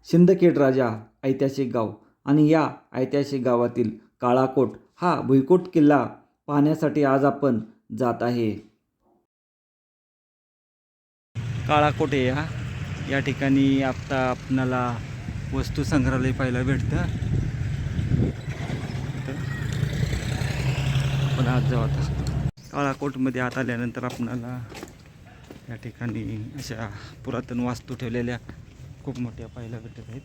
सिंदखेड राजा ऐतिहासिक गाव आणि या ऐतिहासिक गावातील काळाकोट हा भुईकोट किल्ला पाहण्यासाठी आज आपण जात आहे. काळाकोट या ठिकाणी आता आपणाला वस्तू संग्रहालय पाहायला भेटतं. आपण आज जाऊ आता काळाकोटमध्ये आत आल्यानंतर आपणाला या ठिकाणी अशा पुरातन वास्तू ठेवलेल्या खूप मोठ्या पाहायला भेटत आहेत.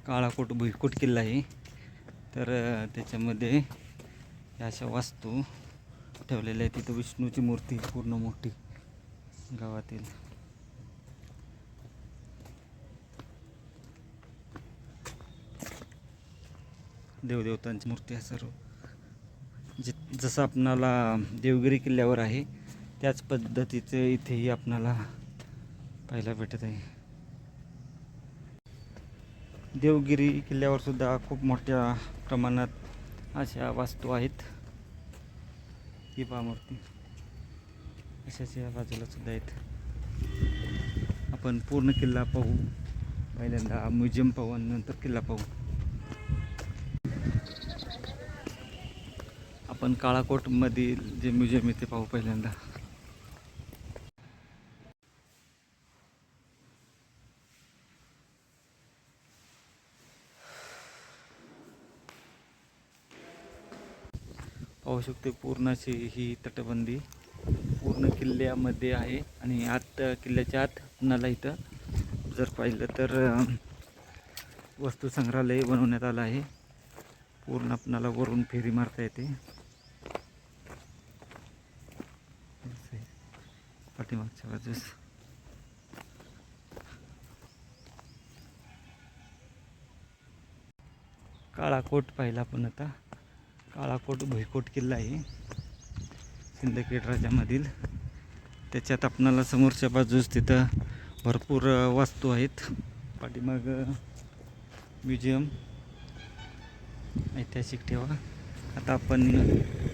काळाकोट भुईकोट किल्ला आहे, तर त्याच्यामध्ये अशा वास्तू ठेवलेल्या आहेत. तिथं विष्णूची मूर्ती पूर्ण मोठी गावातील देवदेवतांची मूर्ती आहे सर्व. जसं आपणाला देवगिरी किल्ल्यावर आहे त्याच पद्धतीचं इथेही आपणाला पाहायला भेटत आहे. देवगिरी किल्ल्यावर सुद्धा खूप मोठ्या प्रमाणात अशा वास्तू आहेत. ही पहा मूर्ती अशाच या बाजूला सुद्धा आहेत. आपण पूर्ण किल्ला पाहू, पहिल्यांदा म्युझियम पाहू आणि नंतर किल्ला पाहू. आपण काळाकोटमधील जे म्युझियम आहे ते पाहू पहिल्यांदा. पाहू शकते पूर्ण अशी ही तटबंदी पूर्ण किल्ल्यामध्ये आहे आणि आत किल्ल्याच्या आत आपणाला इथं जर पाहिलं तर वस्तू संग्रहालय बनवण्यात आलं आहे. पूर्ण आपणाला वरून फेरी मारता येते. पाठीमागच्या बाजूस काळाकोट पाहिला आपण आता. काळाकोट भुईकोट किल्ला आहे सिंदखेड राजामधील. त्याच्यात आपणाला समोरच्या बाजूस तिथं भरपूर वास्तू आहेत. पाठीमाग म्युझियम ऐतिहासिक ठेवा. आता आपण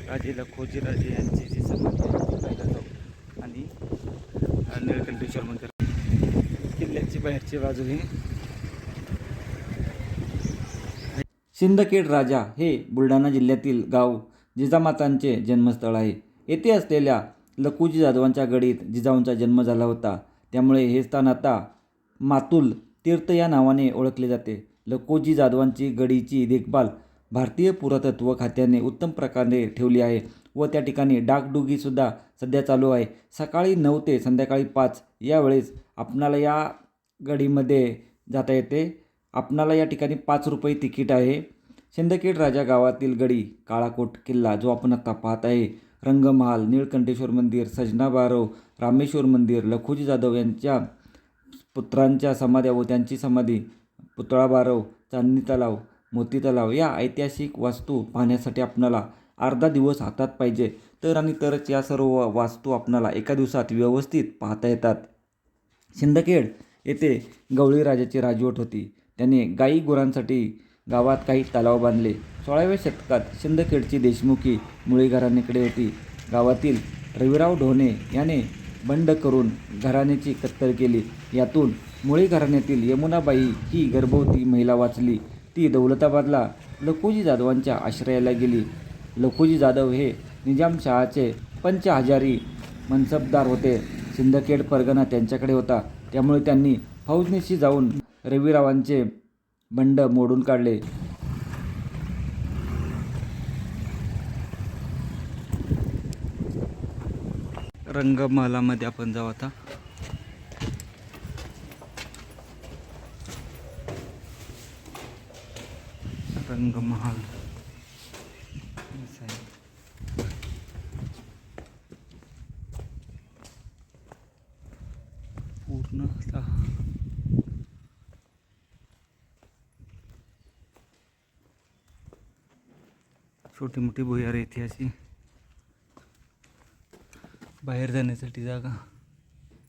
राजे लखोजीराजे यांची जी समाधी आहे ती पाहायला जाऊ आणि निळकंठेश्वर मंदिर. किल्ल्याची बाहेरची बाजू ही सिंदखेड राजा हे बुलढाणा जिल्ह्यातील गाव जिजामातांचे जन्मस्थळ आहे. येथे असलेल्या लखुजी जाधवांच्या गडीत जिजाऊंचा जन्म झाला होता. त्यामुळे हे स्थान आता मातुल तीर्थ या नावाने ओळखले जाते. लखुजी जाधवांची गडीची देखभाल भारतीय पुरातत्व खात्याने उत्तम प्रकारे ठेवली आहे व त्या ठिकाणी डागडुजीसुद्धा सध्या चालू आहे. सकाळी 9 ते संध्याकाळी 5 या वेळेस आपणाला या गडीमध्ये जाता येते. आपणाला या ठिकाणी 5 रुपये तिकीट आहे. सिंदखेड राजा गावातील गडी काळाकोट किल्ला जो आपण आता पाहत आहे, रंगमहाल, निळकंठेश्वर मंदिर, सजना बारव, रामेश्वर मंदिर, लखुजी जाधव यांच्या पुत्रांच्या समाध्या व त्यांची समाधी, पुतळा बारव, चांदणी तलाव, मोती तलाव या ऐतिहासिक वास्तू पाहण्यासाठी आपणाला अर्धा दिवस हातात पाहिजे तरच या सर्व वास्तू आपणाला एका दिवसात व्यवस्थित पाहता येतात. सिंदखेड येथे गवळी राजाची राजवट होती. त्याने गाई गुरांसाठी गावात काही तलाव बांधले. 16व्या शतकात सिंदखेडची देशमुखी मुळी घराण्याकडे होती. गावातील रविराव ढोणे याने बंड करून घराण्याची कत्तल केली. यातून मुळी घराण्यातील यमुनाबाई ही गर्भवती महिला वाचली. ती दौलताबादला लखुजी जाधवांच्या आश्रयाला गेली. लखुजी जाधव हे निजामशहाचे पंचहजारी मनसबदार होते. सिंदखेड परगणा त्यांच्याकडे होता. त्यामुळे त्यांनी फौजनीशी जाऊन रविरावांचे बंड मोडून काढले. रंगमहालामध्ये आपण जाऊ आता. रंगमहाल पूर्ण छोटी मोठी भुयारी इतिहासी बाहेर जाण्यासाठी जागा.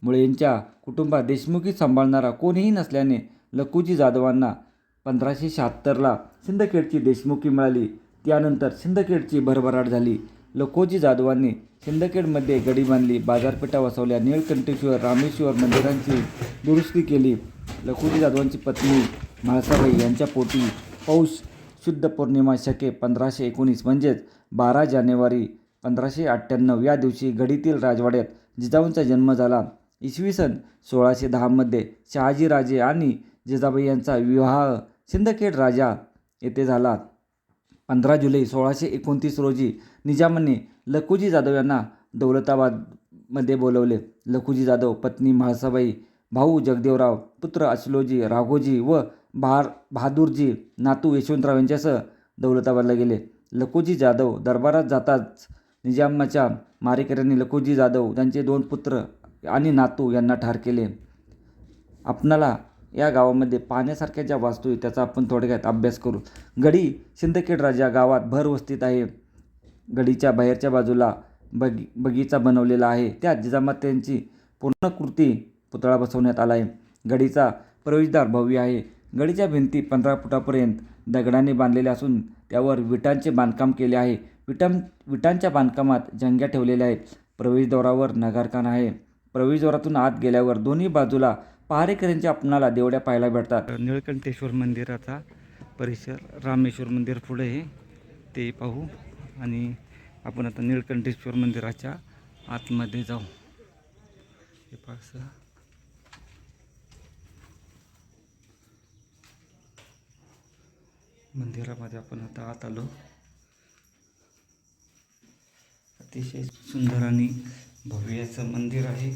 मुळे यांच्या कुटुंबात देशमुखी सांभाळणारा कोणीही नसल्याने लखुजी जाधवांना 1576ला सिंदखेडची देशमुखी मिळाली. त्यानंतर सिंदखेडची भरभराट झाली. लखोजी जाधवांनी सिंदखेडमध्ये गडी बांधली, बाजारपेठा वसवल्या, निळकंठेश्वर, रामेश्वर मंदिरांची दुरुस्ती केली. लखोजी जाधवांची पत्नी म्हाळसाबाई यांच्या पोटी पौष शुद्ध पौर्णिमा शके 1519 म्हणजेच 12 जानेवारी 1598 या दिवशी गडीतील राजवाड्यात जिजाऊंचा जन्म झाला. इसवी सन 1610 शहाजीराजे आणि जिजाबाई यांचा विवाह सिंदखेड राजा येथे झाला. 15 जुलै 1629 रोजी निजामाने लखोजी जाधव यांना दौलताबादमध्ये बोलवले. लखोजी जाधव, पत्नी म्हाळसाबाई, भाऊ जगदेवराव, पुत्र अचलोजी, राघोजी व बहादूरजी, नातू यशवंतराव यांच्यासह दौलताबादला गेले. लखोजी जाधव दरबारात जाताच निजामाच्या मारेकऱ्यांनी लखोजी जाधव, त्यांचे 2 पुत्र आणि नातू यांना ठार केले. आपणाला या गावामध्ये पाहण्यासारख्या ज्या वास्तू आहेत त्याचा आपण थोडक्यात अभ्यास करू. गडी सिंदखेड राजा गावात भरवस्तीत आहे. गडीच्या बाहेरच्या बाजूला बगीचा बनवलेला आहे. त्यात जिजामातांची पूर्णाकृती पुतळा बसवण्यात आला आहे. गडीचा प्रवेशद्वार भव्य आहे. गडीच्या भिंती 15 फुटापर्यंत दगडाने बांधलेल्या असून त्यावर विटांचे बांधकाम केले आहे. विटांच्या बांधकामात जंग्या ठेवलेल्या आहेत. प्रवेशद्वारावर नगारखाना आहे. प्रवेशद्वारातून आत गेल्यावर दोन्ही बाजूला पहारेकऱ्यांच्या आपणाला देवड्या पाहायला भेटतात. निळकंठेश्वर मंदिराचा परिसर, रामेश्वर मंदिर पुढे आहे ते पाहू आणि आपण आता निळकंठेश्वर मंदिराच्या आतमध्ये जाऊ. हे पाहू, मंदिरामध्ये आपण आता आत आलो. अतिशय सुंदर आणि भव्य असं मंदिर आहे.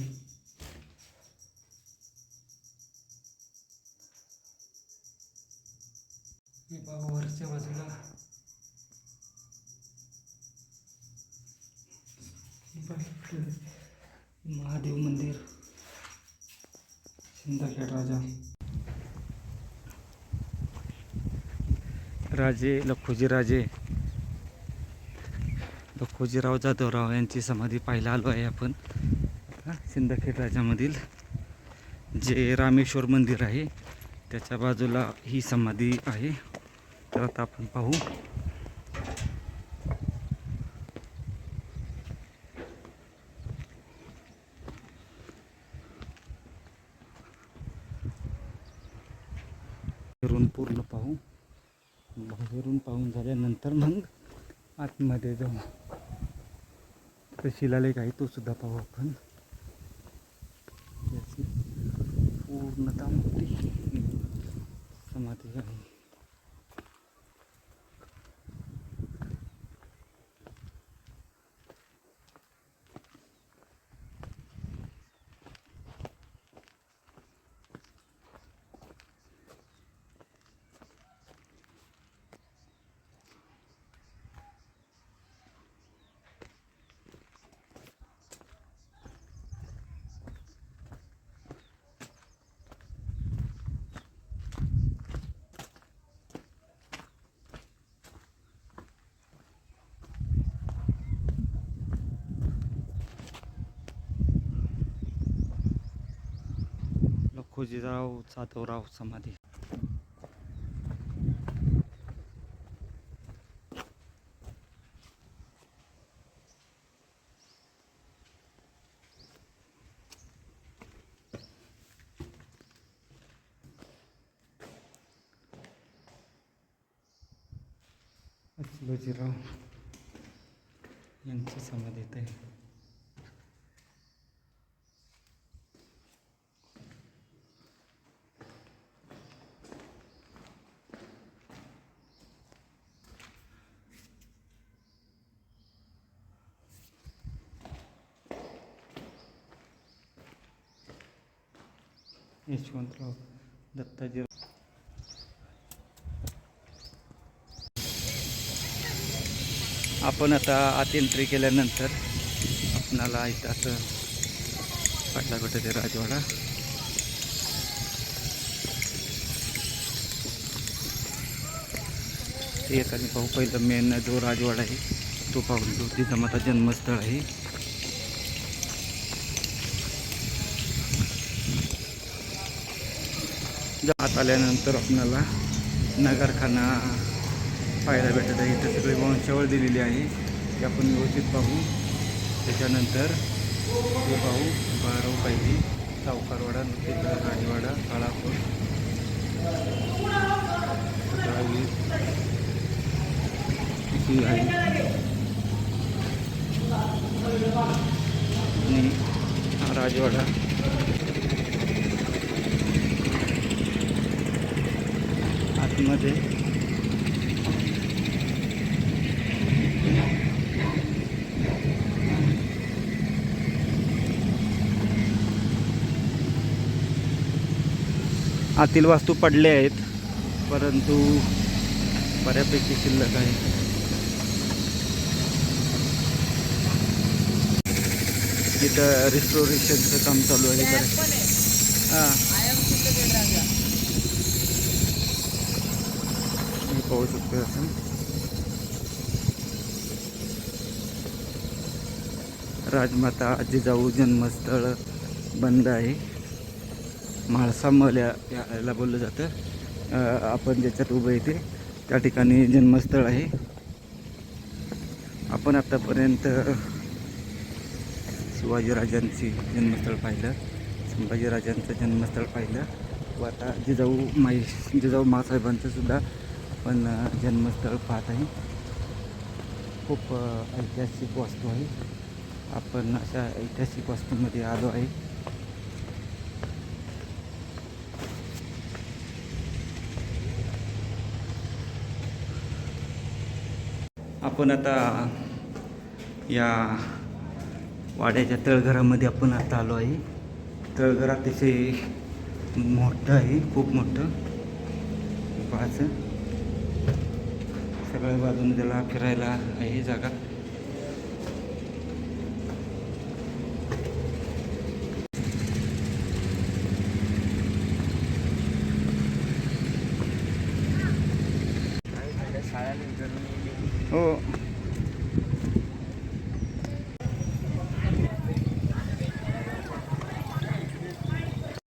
हे बघा वरच्या बाजूला महादेव मंदिर, सिंदखेड राजा. राजे लखोजीराव जाधवराव यांची समाधी पाहायला आलो आहे आपण सिंदखेड राजामधील. जे रामेश्वर मंदिर आहे त्याच्या बाजूला ही समाधी आहे. तर आता आपण पाहू. पूर्ण पाहू. बाहेरून पाहून झाल्यानंतर मग आतमध्ये जाऊ. तर शिलालेख आहे तो सुद्धा पाहू आपण. याची पूर्णतः मोठी समाधी आहे. लखोजीराव जाधवराव समाधी. अचलोजीराव यांची समाधी इथे आहे. यशवंतराव दत्ताजी. आपण आता आत एंट्री केल्यानंतर आपणाला इथं असं पाहिला भेटते राजवाडा. एक आणि पाहू पहिलं मेन जो राजवाडा आहे तो पाहून जो जिजामाता जन्मस्थळ आहे. आत आल्यानंतर आपल्याला नगरखाना पाहायला भेटत आहे. इथे सगळी वंशावळ दिलेली आहे. ते आपण व्यवस्थित पाहू. त्याच्यानंतर हे पाहू बाराव पाहिजे, सावकारवाडा, नुकेश्वर, राजवाडा, काळापूर, 17-20 किती आहे. आणि हा राजवाडा आतमध्ये आतील वास्तू पडले आहेत, परंतु बऱ्यापैकी शिल्लक आहे. तिथं रिस्टोरेशनचं काम चालू आहे. हां, मी पाहू शकतो असं. राजमाता जिजाऊ जन्मस्थळ बंद आहे. म्हाळसा महल याला बोललं जातं. आपण ज्याच्यात उभं येते त्या ठिकाणी जन्मस्थळ आहे. आपण आत्तापर्यंत शिवाजीराजांची जन्मस्थळ पाहिलं, संभाजीराजांचं जन्मस्थळ पाहिलं व आता जिजाऊ मासाहेबांचं सुद्धा आपण जन्मस्थळ पाहत आहे. खूप ऐतिहासिक वास्तू आहे. आपण अशा ऐतिहासिक वास्तूंमध्ये आलो आहे. आपण आता या वाड्याच्या तळघरामध्ये आपण आता आलो आहे. तळघर अतिशय मोठं आहे, खूप मोठं. पाहायचं सगळ्या बाजूने त्याला फिरायला आहे जागा. हो,